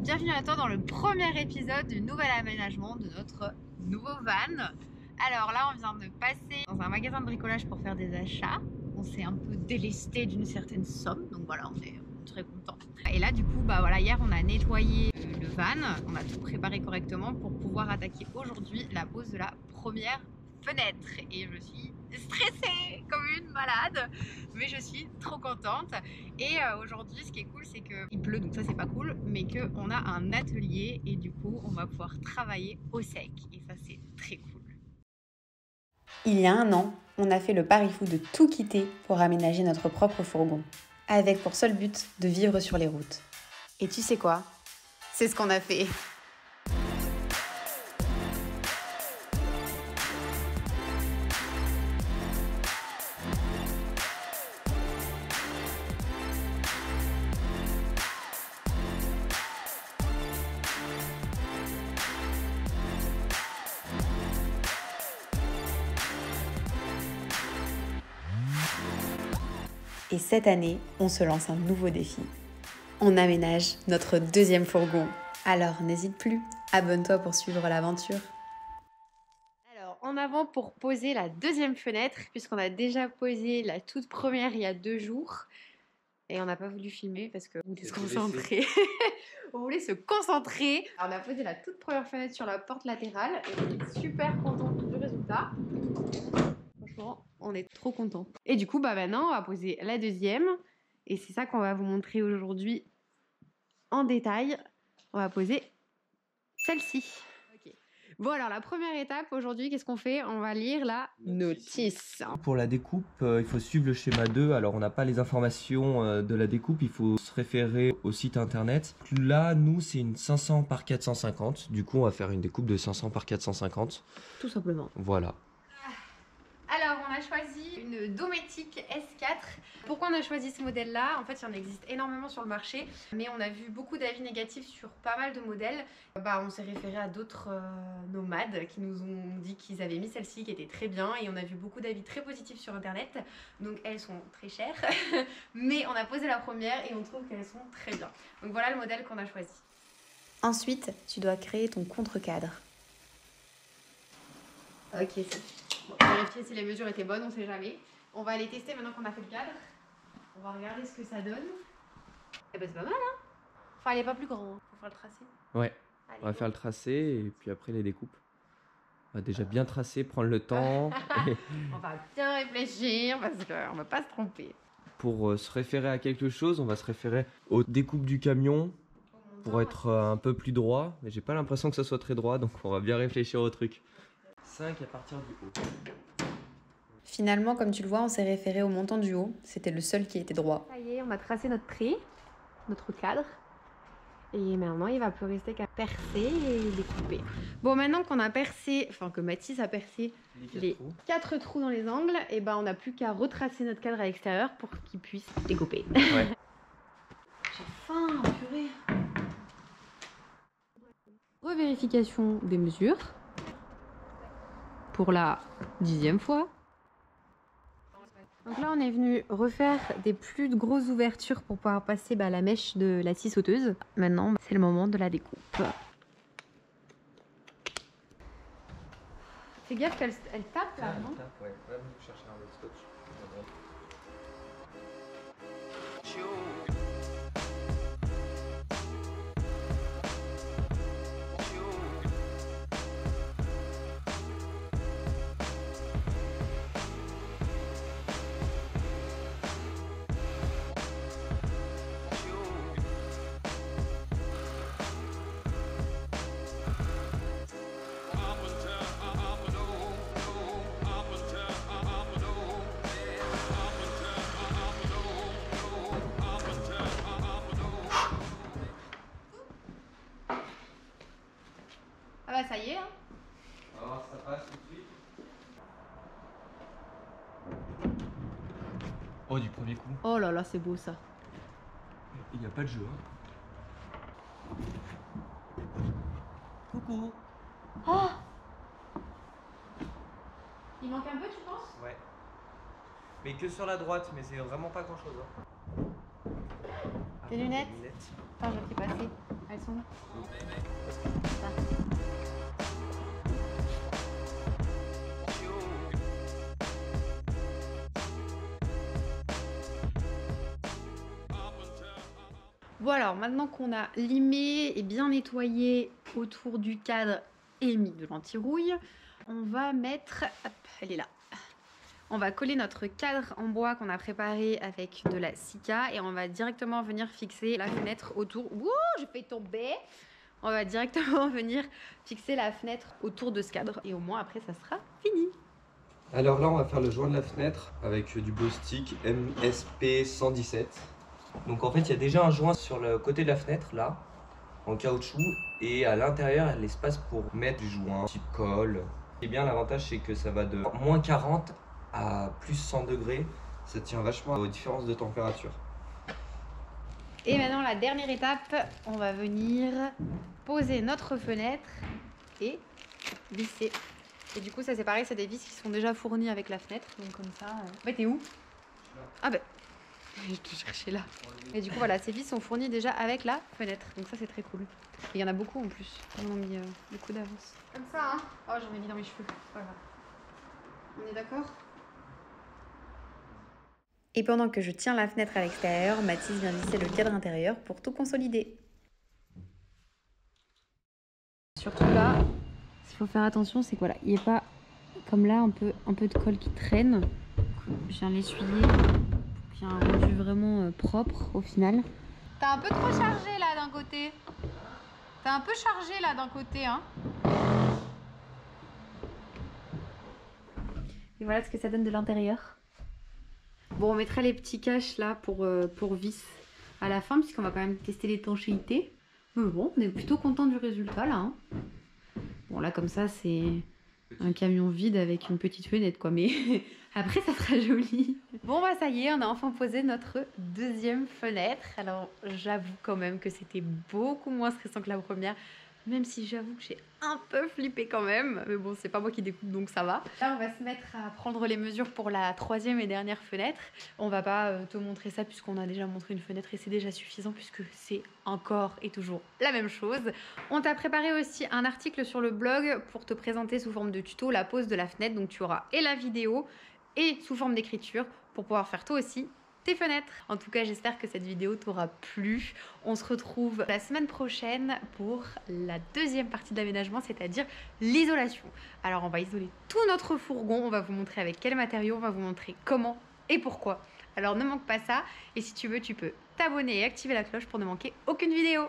bienvenue à toi dans le premier épisode du nouvel aménagement de notre nouveau van. Alors là, on vient de passer dans un magasin de bricolage pour faire des achats. On s'est un peu délesté d'une certaine somme, donc voilà, on est très content. Et là, du coup, bah voilà, hier on a nettoyé le van, on a tout préparé correctement pour pouvoir attaquer aujourd'hui la pose de la première fenêtre. Et je suis stressée comme une malade, mais je suis trop contente. Et aujourd'hui, ce qui est cool, c'est qu'il pleut, donc ça c'est pas cool, mais qu'on a un atelier et du coup, on va pouvoir travailler au sec. Et ça, c'est très cool. Il y a un an, on a fait le pari fou de tout quitter pour aménager notre propre fourgon, avec pour seul but de vivre sur les routes. Et tu sais quoi? C'est ce qu'on a fait. Et cette année, on se lance un nouveau défi. On aménage notre deuxième fourgon. Alors n'hésite plus, abonne-toi pour suivre l'aventure. Alors, en avant pour poser la deuxième fenêtre, puisqu'on a déjà posé la toute première il y a 2 jours. Et on n'a pas voulu filmer parce qu'on voulait se concentrer. On voulait se concentrer. Alors, on a posé la toute première fenêtre sur la porte latérale et on est super content du résultat. Franchement, on est trop content. Et du coup, bah maintenant, on va poser la deuxième. Et c'est ça qu'on va vous montrer aujourd'hui en détail. On va poser celle-ci. Okay. Bon, alors la première étape aujourd'hui, qu'est-ce qu'on fait? On va lire la notice. Pour la découpe, il faut suivre le schéma 2. Alors, on n'a pas les informations de la découpe, il faut se référer au site internet. Là, nous, c'est une 500 par 450. Du coup, on va faire une découpe de 500 par 450. Tout simplement. Voilà. Alors, on a choisi une Dometic S4. Pourquoi on a choisi ce modèle-là? En fait, il y en existe énormément sur le marché, mais on a vu beaucoup d'avis négatifs sur pas mal de modèles. On s'est référé à d'autres nomades qui nous ont dit qu'ils avaient mis celle-ci, qui était très bien, et on a vu beaucoup d'avis très positifs sur internet. Donc, elles sont très chères, mais on a posé la première et on trouve qu'elles sont très bien. Donc, voilà le modèle qu'on a choisi. Ensuite, tu dois créer ton contre-cadre. Ok, c'est bon, vérifier si les mesures étaient bonnes, on sait jamais. On va les tester maintenant qu'on a fait le cadre. On va regarder ce que ça donne. Eh ben c'est pas mal, hein. Enfin, il est pas plus grand, hein. Faut faire le tracé. Ouais, Allez, on va faire le tracé et puis après les découpes. On va déjà bien tracer, prendre le temps. On va bien réfléchir parce qu'on va pas se tromper. Pour se référer à quelque chose, on va se référer aux découpes du camion pour être un peu plus droit. Mais j'ai pas l'impression que ça soit très droit, donc on va bien réfléchir au truc. 5 à partir du haut. Finalement, comme tu le vois, on s'est référé au montant du haut. C'était le seul qui était droit. Ça y est, on a tracé notre trait, notre cadre. Et maintenant, il va plus rester qu'à percer et découper. Bon, maintenant qu'on a percé, enfin que Mathis a percé les 4 trous dans les angles, et ben on n'a plus qu'à retracer notre cadre à l'extérieur pour qu'il puisse découper. Ouais. J'ai faim, purée. Revérification des mesures. Pour la 10e fois. Donc là, on est venu refaire des plus grosses ouvertures pour pouvoir passer la mèche de la scie sauteuse. Maintenant, c'est le moment de la découpe. Fais gaffe qu'elle tape là, non? Elle tape, ouais. Ouais, vous cherchez un autre scotch. Ah bah ça y est, hein. Alors ça passe tout de suite. Oh, du premier coup. Oh là là, c'est beau ça. Il n'y a pas de jeu. Hein. Coucou. Oh, il manque un peu, tu penses? Ouais. Mais que sur la droite, mais c'est vraiment pas grand chose. Hein. Tes lunettes? Attends, je vais te les passer. Elles façon. Bon alors, maintenant qu'on a limé et bien nettoyé autour du cadre et mis de l'anti-rouille, on va mettre... Hop, elle est là. On va coller notre cadre en bois qu'on a préparé avec de la cica et on va directement venir fixer la fenêtre autour... Wouh, je fais tomber. On va directement venir fixer la fenêtre autour de ce cadre et au moins après ça sera fini. Alors là, on va faire le joint de la fenêtre avec du Bostik MSP 117. Donc en fait, il y a déjà un joint sur le côté de la fenêtre, là, en caoutchouc. Et à l'intérieur, il y a l'espace pour mettre du joint, type colle. Et bien, l'avantage, c'est que ça va de moins 40 à plus 100 degrés. Ça tient vachement aux différences de température. Et maintenant, la dernière étape, on va venir poser notre fenêtre et visser. Et du coup, ça c'est pareil, c'est des vis qui sont déjà fournies avec la fenêtre. Donc comme ça... Ouais, t'es où? Ah ben... Je te cherchais là. Et du coup, voilà, ces vis sont fournies déjà avec la fenêtre. Donc ça, c'est très cool. Et il y en a beaucoup en plus. Ils en ont mis beaucoup d'avance. Comme ça, hein. Oh, j'en ai mis dans mes cheveux. Voilà. On est d'accord? Et pendant que je tiens la fenêtre à l'extérieur, Mathis vient visser le cadre intérieur pour tout consolider. Surtout là, ce qu'il faut faire attention, c'est que voilà, il n'y a pas comme là un peu de colle qui traîne. Je viens l'essuyer. Il y a un rendu vraiment propre au final. T'as un peu trop chargé là d'un côté. T'as un peu chargé là d'un côté, hein. Et voilà ce que ça donne de l'intérieur. Bon, on mettra les petits caches là pour vis à la fin, puisqu'on va quand même tester l'étanchéité. Mais bon, on est plutôt content du résultat là, hein. Bon là comme ça c'est un camion vide avec une petite fenêtre quoi, mais après ça sera joli. Bon bah ça y est, on a enfin posé notre deuxième fenêtre. Alors j'avoue quand même que c'était beaucoup moins stressant que la première, même si j'avoue que j'ai un peu flippé quand même. Mais bon, c'est pas moi qui découpe donc ça va. Là on va se mettre à prendre les mesures pour la troisième et dernière fenêtre. On va pas te montrer ça puisqu'on a déjà montré une fenêtre et c'est déjà suffisant puisque c'est encore et toujours la même chose. On t'a préparé aussi un article sur le blog pour te présenter sous forme de tuto la pose de la fenêtre. Donc tu auras et la vidéo et sous forme d'écriture pour pouvoir faire toi aussi tes fenêtres. En tout cas, j'espère que cette vidéo t'aura plu. On se retrouve la semaine prochaine pour la deuxième partie de l'aménagement, c'est-à-dire l'isolation. Alors, on va isoler tout notre fourgon. On va vous montrer avec quels matériaux, on va vous montrer comment et pourquoi. Alors, ne manque pas ça. Et si tu veux, tu peux t'abonner et activer la cloche pour ne manquer aucune vidéo.